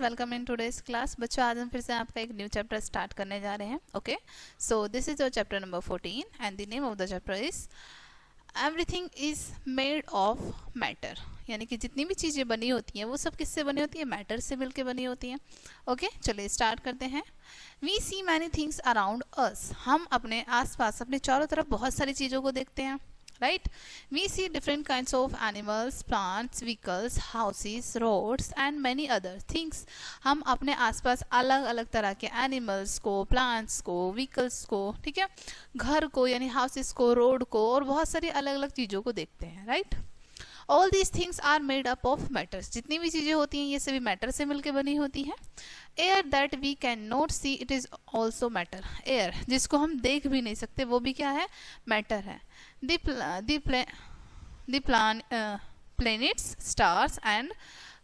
Welcome in today's class. बच्चों आज हम फिर से आपका एक न्यू चैप्टर स्टार्ट करने जा रहे हैं। Okay, so this is your chapter number 14 and the name of the chapter is everything is made of matter. यानी कि जितनी भी चीज़ें बनी होती हैं वो सब किससे बनी होती है? मैटर से मिलकर बनी होती हैं। ओके, चलिए स्टार्ट करते हैं। We see many things around us. हम अपने आसपास अपने चारों तरफ बहुत सारी चीज़ों को देखते हैं, right? We see different kinds of animals, plants, vehicles, houses, roads and many other things. हम अपने आसपास अलग अलग तरह के एनिमल्स को, प्लांट्स को, व्हीकल्स को, ठीक है, घर को यानी हाउसेस को, रोड को और बहुत सारी अलग अलग चीज़ों को देखते हैं, right? All these things are made up of matters. जितनी भी चीज़ें होती हैं ये सभी मैटर से मिलकर बनी होती हैं। Air that we can not see it is also matter. Air जिसको हम देख भी नहीं सकते वो भी क्या है? मैटर है। The planets, stars and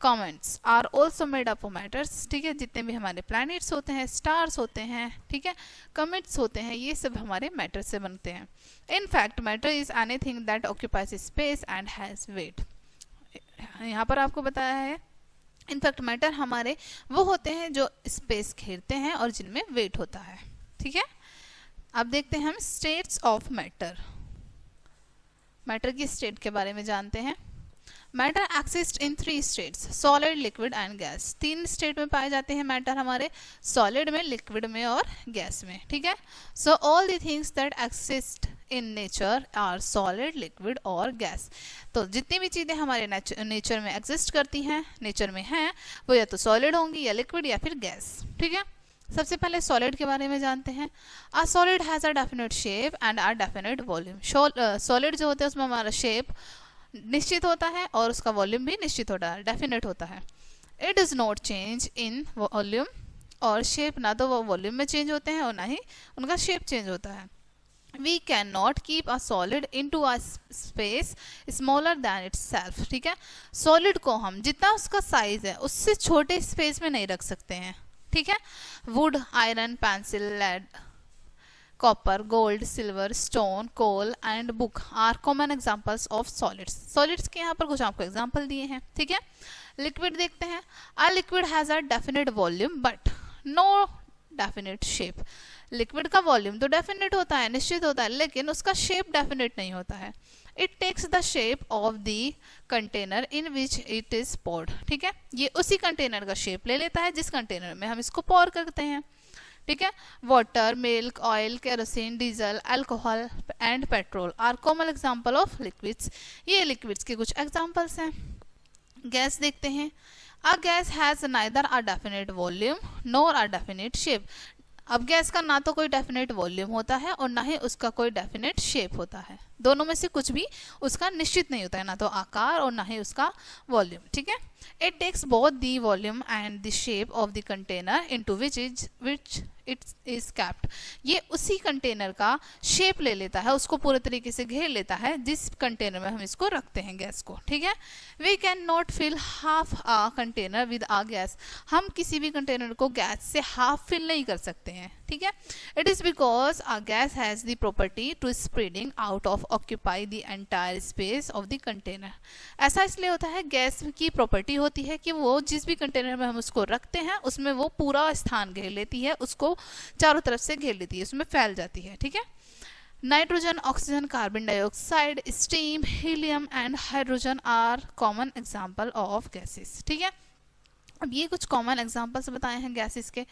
comets are also made up of matters। ठीक है, जितने भी हमारे planets होते हैं, stars होते हैं, ठीक है, comets होते हैं, ये सब हमारे matter से बनते हैं। In fact, matter is anything that occupies space and has weight। यहाँ पर आपको बताया है इनफैक्ट मैटर हमारे वो होते हैं जो स्पेस घेरते हैं और जिनमें वेट होता है। ठीक है, अब देखते हैं हम स्टेट्स ऑफ मैटर। मैटर की स्टेट के बारे में जानते हैं। Matter exist in 3 states, solid, liquid and gas. 3 state में पाए जाते हैं मैटर हमारे, सॉलिड में, लिक्विड में और गैस में। ठीक है, so all the things that exist in nature are solid, liquid और गैस। तो जितनी भी चीज़ें हमारे नेचर में एग्जिस्ट करती हैं, नेचर में हैं, वो या तो सॉलिड होंगी या लिक्विड या फिर गैस। ठीक है, सबसे पहले सॉलिड के बारे में जानते हैं। A solid has a definite shape and a definite volume. Solid जो होता है उसमें हमारा शेप निश्चित होता है और उसका वॉल्यूम भी निश्चित होता है, डेफिनेट होता है। It does not change in volume, और शेप ना तो वो वॉल्यूम में चेंज होते हैं और ना ही उनका शेप चेंज होता है। We cannot keep a solid into a space smaller than itself। ठीक है, सॉलिड को हम जितना उसका साइज है उससे छोटे स्पेस में नहीं रख सकते हैं। ठीक है, wood, iron, pencil, lead, copper, gold, silver, stone, coal and book are common examples of solids. Solids के यहाँ पर कुछ आपको एग्जांपल दिए हैं। ठीक है, लिक्विड देखते हैं। A liquid has a definite volume but no definite shape. Liquid का वॉल्यूम तो डेफिनेट होता है, निश्चित होता है, लेकिन उसका शेप डेफिनेट नहीं होता है। It takes the shape of the container in which it is poured. ठीक है, ये उसी कंटेनर का शेप ले लेता है जिस कंटेनर में हम इसको पोर करते हैं। ठीक है, water, milk, oil, kerosene, diesel, alcohol and petrol are common example of liquids. ये लिक्विड्स के कुछ एग्जाम्पल्स हैं। गैस देखते हैं। A gas has neither a definite volume nor a definite shape. अब गैस का ना तो कोई डेफिनेट वॉल्यूम होता है और ना ही उसका कोई डेफिनेट शेप होता है। दोनों में से कुछ भी उसका निश्चित नहीं होता है, ना तो आकार और ना ही उसका वॉल्यूम। ठीक है, it takes both the volume and the shape of the container into which it is kept. ये उसी कंटेनर का शेप ले लेता है, उसको पूरे तरीके से घेर लेता है जिस कंटेनर में हम इसको रखते हैं गैस को। ठीक है, we can not fill half a container with a gas. हम किसी भी कंटेनर को गैस से हाफ फिल नहीं कर सकते हैं। ठीक है, it is because a gas has the property to spreading out of occupy the entire space of the container. ऐसा इसलिए होता है, गैस की प्रॉपर्टी होती है कि वो जिस भी कंटेनर में हम उसको रखते हैं उसमें वो पूरा स्थान घेर लेती है, उसको चारों तरफ से घेर लेती है, उसमें फैल जाती है। ठीक है, nitrogen, oxygen, carbon dioxide, steam, helium and hydrogen are common example of gases. ठीक है, अब ये कुछ कॉमन एग्जाम्पल्स बताए हैं गैसेस के।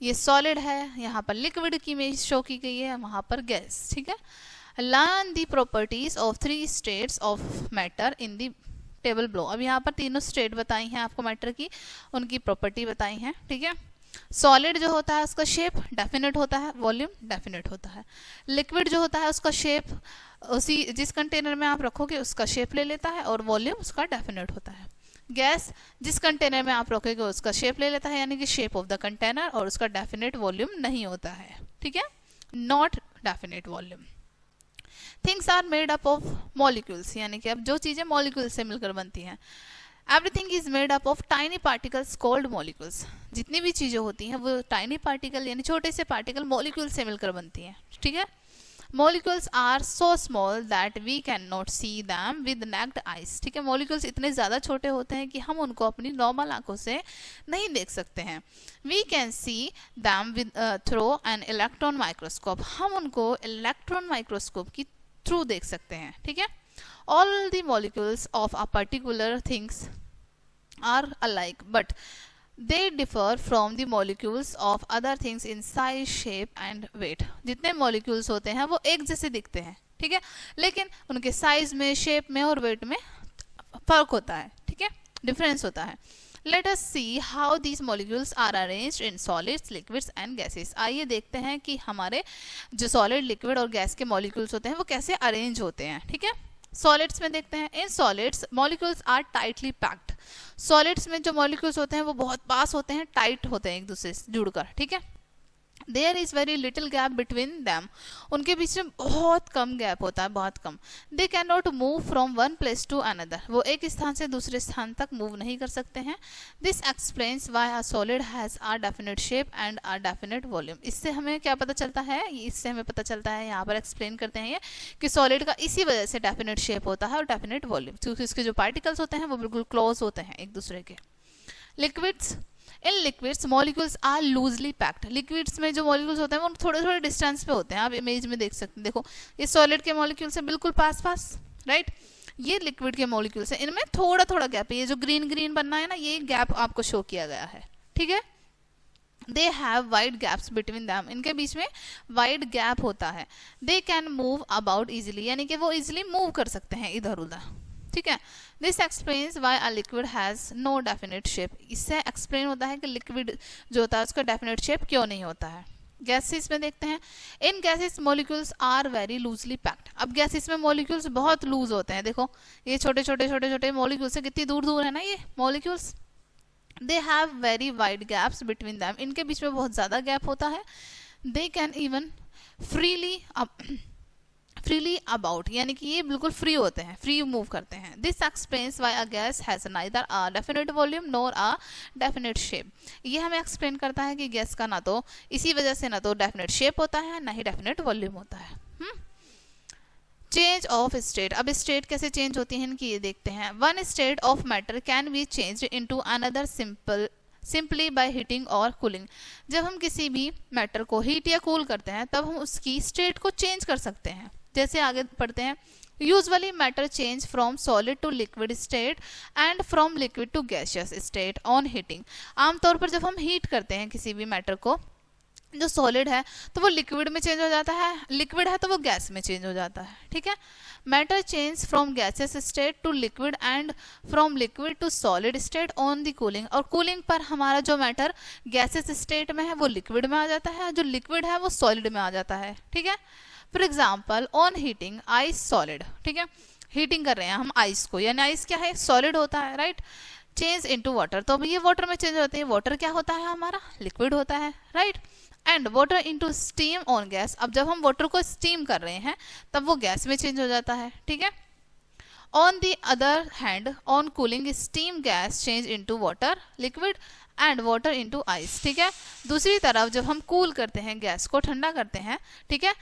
ये सॉलिड है, यहाँ पर लिक्विड की इमेज शो की गई है, वहाँ पर गैस। ठीक है, learn the properties of 3 states of matter in the table below. अब यहाँ पर तीनों स्टेट बताई हैं आपको मैटर की, उनकी प्रॉपर्टी बताई हैं। ठीक है, सॉलिड जो होता है उसका शेप डेफिनेट होता है, वॉल्यूम डेफिनेट होता है। लिक्विड जो होता है उसका शेप उसी जिस कंटेनर में आप रखोगे उसका शेप ले लेता है और वॉल्यूम उसका डेफिनेट होता है। गैस जिस कंटेनर में आप रखोगे उसका शेप ले लेता है, यानी कि शेप ऑफ द कंटेनर, और उसका डेफिनेट वॉल्यूम नहीं होता है। ठीक है, not definite volume. Things are made up of molecules, यानी कि अब जो चीज़ें मॉलिक्यूल से मिलकर बनती हैं। Everything is made up of tiny particles called molecules. जितनी भी चीज़ें होती हैं वो टाइनी पार्टिकल यानी छोटे से पार्टिकल मॉलिक्यूल से मिलकर बनती हैं। ठीक है, molecules are so small that we can not see them with naked eyes, ठीक है, मॉलिक्यूल्स इतने ज़्यादा छोटे होते हैं कि हम उनको अपनी नॉर्मल आंखों से नहीं देख सकते हैं। We can see them with through an electron microscope, हम उनको इलेक्ट्रॉन माइक्रोस्कोप की थ्रू देख सकते हैं, ठीक है। All the molecules of a particular things are alike but they differ from the molecules of other things in size, shape and weight। जितने molecules होते हैं वो एक जैसे दिखते हैं, ठीक है, लेकिन उनके साइज में, शेप में और वेट में फर्क होता है, ठीक है, डिफरेंस होता है। Let us see how these molecules are arranged in solids, liquids and gases। आइए देखते हैं कि हमारे जो सॉलिड, लिक्विड और गैस के मॉलिक्यूल्स होते हैं वो कैसे अरेंज होते हैं, ठीक है। सॉलिड्स में देखते हैं, in solids molecules are tightly packed. Solids में जो मॉलिक्यूल्स होते हैं वो बहुत पास होते हैं, टाइट होते हैं एक दूसरे से जुड़कर, ठीक है। There is very little gap between them, उनके बीच में बहुत कम गैप होता है, बहुत कम। They can not move from one place to another, वो एक स्थान से दूसरे स्थान तक मूव नहीं कर सकते हैं। This explains why a solid has a definite shape and a definite volume. इससे हमें क्या पता चलता है, इससे हमें पता चलता है, यहाँ पर एक्सप्लेन करते हैं ये कि सॉलिड का इसी वजह से डेफिनेट शेप होता है और डेफिनेट वॉल्यूम, क्योंकि इसके जो पार्टिकल्स होते हैं वो बिल्कुल क्लोज होते हैं एक दूसरे के। Liquids, in liquids molecules are loosely packed. Liquids में जो मॉलिक्यूल्स होते हैं वो थोड़े थोड़े डिस्टेंस पे होते हैं, आप इमेज में देख सकते हैं, देखो ये सॉलिड के मॉलिक्यूल से बिल्कुल पास पास, राइट, ये लिक्विड के मॉलिक्यूल्स है, इनमें थोड़ा थोड़ा गैप है, ये जो ग्रीन ग्रीन बनना है ना, ये गैप आपको शो किया गया है, ठीक है। They have wide gaps between them, इनके बीच में वाइड गैप होता है। They can move about easily, यानी कि वो इजिली मूव कर सकते हैं इधर उधर, ठीक है। This explains why a liquid has no definite shape, इससे एक्सप्लेन होता है कि लिक्विड जो होता है उसका डेफिनेट शेप क्यों नहीं होता है। गैसेस में देखते हैं, in gases molecules are very loosely packed. अब गैसेस में मॉलिक्यूल्स बहुत लूज होते हैं, देखो ये छोटे छोटे छोटे छोटे मॉलिक्यूल्स से कितनी दूर दूर है ना ये molecules. They have very wide gaps between them, इनके बीच में बहुत ज़्यादा गैप होता है। They can even freely about, यानी कि ये बिल्कुल फ्री होते हैं, फ्री मूव करते हैं। This explains why a gas has neither a definite volume nor a definite shape. ये हमें एक्सप्लेन करता है कि गैस का ना तो इसी वजह से ना तो डेफिनेट शेप होता है ना ही डेफिनेट वॉल्यूम होता है। चेंज ऑफ स्टेट, अब स्टेट कैसे चेंज होती है इनकी ये देखते हैं। One state of matter can be change into another simply by heating और कूलिंग। जब हम किसी भी मैटर को हीट या कूल करते हैं तब हम उसकी स्टेट को चेंज कर सकते हैं। जैसे आगे पढ़ते हैं, usually matter change from solid to liquid state and from liquid to gaseous state on heating. आमतौर पर जब हम हीट करते हैं किसी भी मैटर को, जो सॉलिड है तो वो लिक्विड में चेंज हो जाता है, लिक्विड है तो वो गैस में चेंज हो जाता है, ठीक है। Matter change from gaseous state to liquid and from liquid to solid state on the cooling, और कूलिंग पर हमारा जो मैटर गैसियस स्टेट में है वो लिक्विड में आ जाता है, जो लिक्विड है वो सॉलिड में आ जाता है, ठीक है। For example on heating ice solid, ठीक है, हीटिंग कर रहे हैं हम आइस को, यानी आइस क्या है, सॉलिड होता है, राइट। चेंज इनटू वाटर, तो अब ये वाटर में चेंज होते हैं, वाटर क्या होता है हमारा, लिक्विड होता है, right. And water into steam on gas, अब जब हम वाटर को स्टीम कर रहे हैं तब वो गैस में चेंज हो जाता है, ठीक है। On the other hand on cooling steam gas change into water liquid and water into ice, ठीक है। दूसरी तरफ जब हम कूल करते हैं, गैस को ठंडा करते हैं, ठीक है,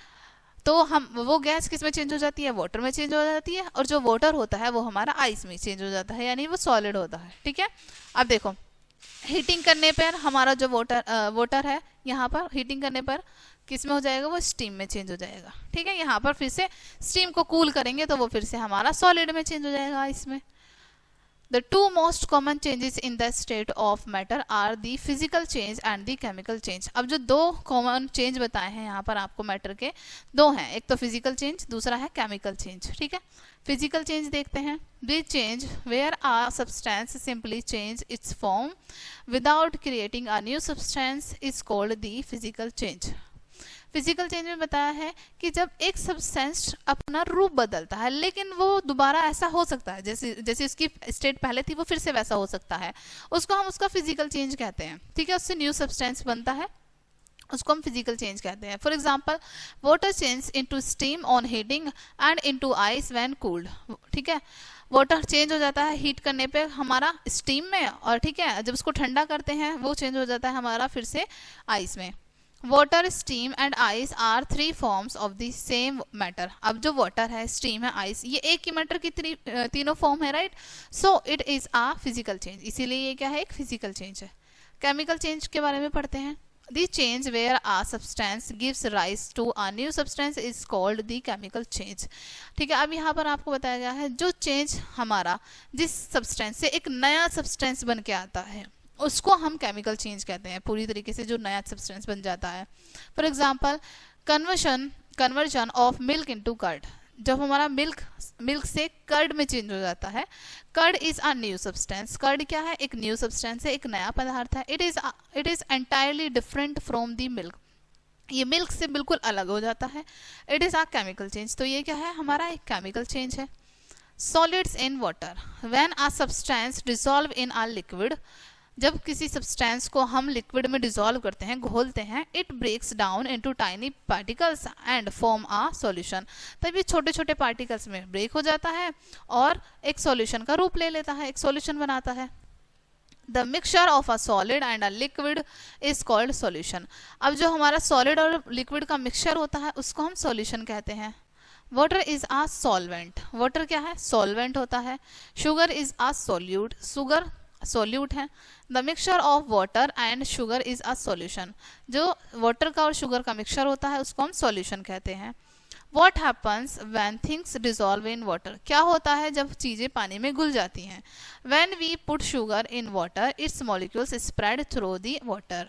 तो हम वो गैस किस में चेंज हो जाती है, वाटर में चेंज हो जाती है, और जो वाटर होता है वो हमारा आइस में चेंज हो जाता है, यानी वो सॉलिड होता है, ठीक है। अब देखो हीटिंग करने पर हमारा जो वाटर है, यहाँ पर हीटिंग करने पर किस में हो जाएगा, वो स्टीम में चेंज हो जाएगा, ठीक है। यहाँ पर फिर से स्टीम को कूल करेंगे तो वो फिर से हमारा सॉलिड में चेंज हो जाएगा इसमें। The two most common changes in the state of matter are the physical change and the chemical change। अब जो दो कॉमन चेंज बताए हैं यहाँ पर आपको मैटर के, दो हैं, एक तो फिजिकल चेंज, दूसरा है केमिकल चेंज, ठीक है। फिजिकल चेंज देखते हैं, the change where a substance simply change its form without creating a new substance is called the physical change। Physical change में बताया है कि जब एक सब्सटेंस अपना रूप बदलता है लेकिन वो दोबारा ऐसा हो सकता है, जैसे उसकी स्टेट पहले थी वो फिर से वैसा हो सकता है, उसको हम उसका फिजिकल चेंज कहते हैं, ठीक है। उससे न्यू सब्सटेंस बनता है, उसको हम फिजिकल चेंज कहते हैं। For example water change into steam on heating and into ice when cooled, ठीक है। वाटर चेंज हो जाता है हीट करने पे हमारा स्टीम में, और ठीक है जब उसको ठंडा करते हैं वो चेंज हो जाता है हमारा फिर से आइस में। Water, steam and ice are three forms of the same matter. अब जो वाटर है, स्टीम है, आइस, ये एक ही मैटर की तीनों फॉर्म है, right. So it is a physical change, इसीलिए ये क्या है, एक फिजिकल चेंज है। केमिकल चेंज के बारे में पढ़ते हैं। The change where a substance gives rise to a new substance is called the chemical change। ठीक है, अब यहाँ पर आपको बताया गया है जो चेंज हमारा जिस सब्सटेंस से एक नया सब्सटेंस बन के आता है उसको हम केमिकल चेंज कहते हैं, पूरी तरीके से जो नया सब्सटेंस बन जाता है। For example, conversion of milk into curd, जब हमारा मिल्क से कर्ड में चेंज हो जाता है। Curd is a new substance, curd क्या है, एक न्यू सब्सटेंस है, एक नया पदार्थ है। It is entirely different from the milk, ये मिल्क से बिल्कुल अलग हो जाता है। It is a chemical change, तो ये क्या है, हमारा एक केमिकल चेंज है। Solids in water, when a substance dissolve in a liquid, जब किसी सब्सटेंस को हम लिक्विड में डिसॉल्व करते हैं, घोलते हैं, it breaks down into tiny particles and form a solution, तब ये छोटे छोटे पार्टिकल्स में ब्रेक हो जाता है और एक सॉल्यूशन का रूप ले लेता है, एक सॉल्यूशन बनाता है। The mixture of a solid and a liquid is called solution. अब जो हमारा सॉलिड और लिक्विड का मिक्सचर होता है उसको हम सॉल्यूशन कहते हैं। Water is a solvent, water क्या है, सॉल्वेंट होता है। Sugar is a solute, sugar solute है। The mixture of water and sugar is a solution, जो वाटर का और शुगर का मिक्सचर होता है उसको हम सॉल्यूशन कहते हैं। What happens when things dissolve in water, क्या होता है जब चीजें पानी में घुल जाती हैं। When we put sugar in water, its molecules spread through the water,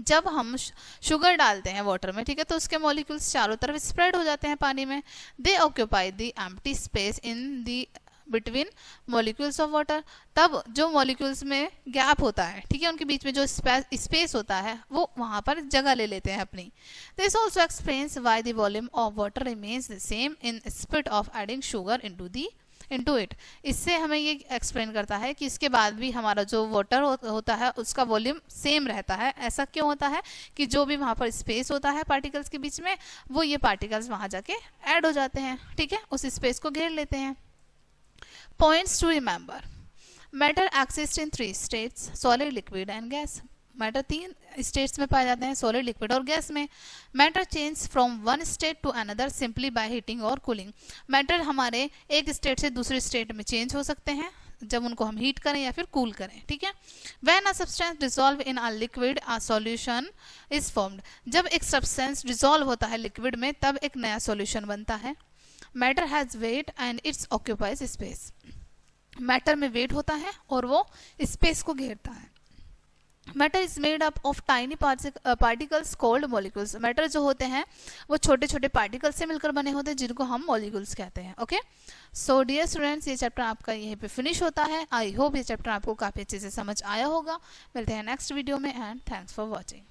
जब हम शुगर डालते हैं वाटर में, ठीक है, तो उसके मॉलिक्यूल्स चारों तरफ स्प्रेड हो जाते हैं पानी में। They occupy the empty space in the between molecules of water, तब जो मॉलिक्यूल्स में गैप होता है, ठीक है, उनके बीच में जो स्पेस होता है वो वहां पर जगह ले लेते हैं अपनी। This also explains why the volume of water remains the same in spit of adding sugar into it. इससे हमें ये एक्सप्लेन करता है कि इसके बाद भी हमारा जो वाटर होता है उसका वॉल्यूम सेम रहता है। ऐसा क्यों होता है कि जो भी वहां पर स्पेस होता है पार्टिकल्स के बीच में, वो ये पार्टिकल्स वहां जाके ऐड हो जाते हैं, ठीक है, उस स्पेस को घेर लेते हैं। Points to remember: matter exists in three states: solid, liquid and gas। Matter तीन स्टेट्स में पाए जाते हैं, सॉलिड, लिक्विड और गैस में। Matter change from one state to another simply by heating और कूलिंग, मैटर हमारे एक स्टेट से दूसरे स्टेट में चेंज हो सकते हैं जब उनको हम हीट करें या फिर कूल करें, ठीक है। When a substance dissolve in a liquid a solution is formed, जब एक सब्सटेंस डिसॉल्व होता है लिक्विड में तब एक नया सॉल्यूशन बनता है। Matter has weight and its occupies space, matter में वेट होता है और वो स्पेस को घेरता है। Matter is made up of tiny particles called molecules, matter जो होते हैं वो छोटे छोटे पार्टिकल्स से मिलकर बने होते हैं जिनको हम मॉलिक्यूल्स कहते हैं। ओके, सो डियर स्टूडेंट्स, ये चैप्टर आपका यहीं पे फिनिश होता है। आई होप ये चैप्टर आपको काफी अच्छे से समझ आया होगा। मिलते हैं नेक्स्ट वीडियो में एंड थैंक्स फॉर वॉचिंग।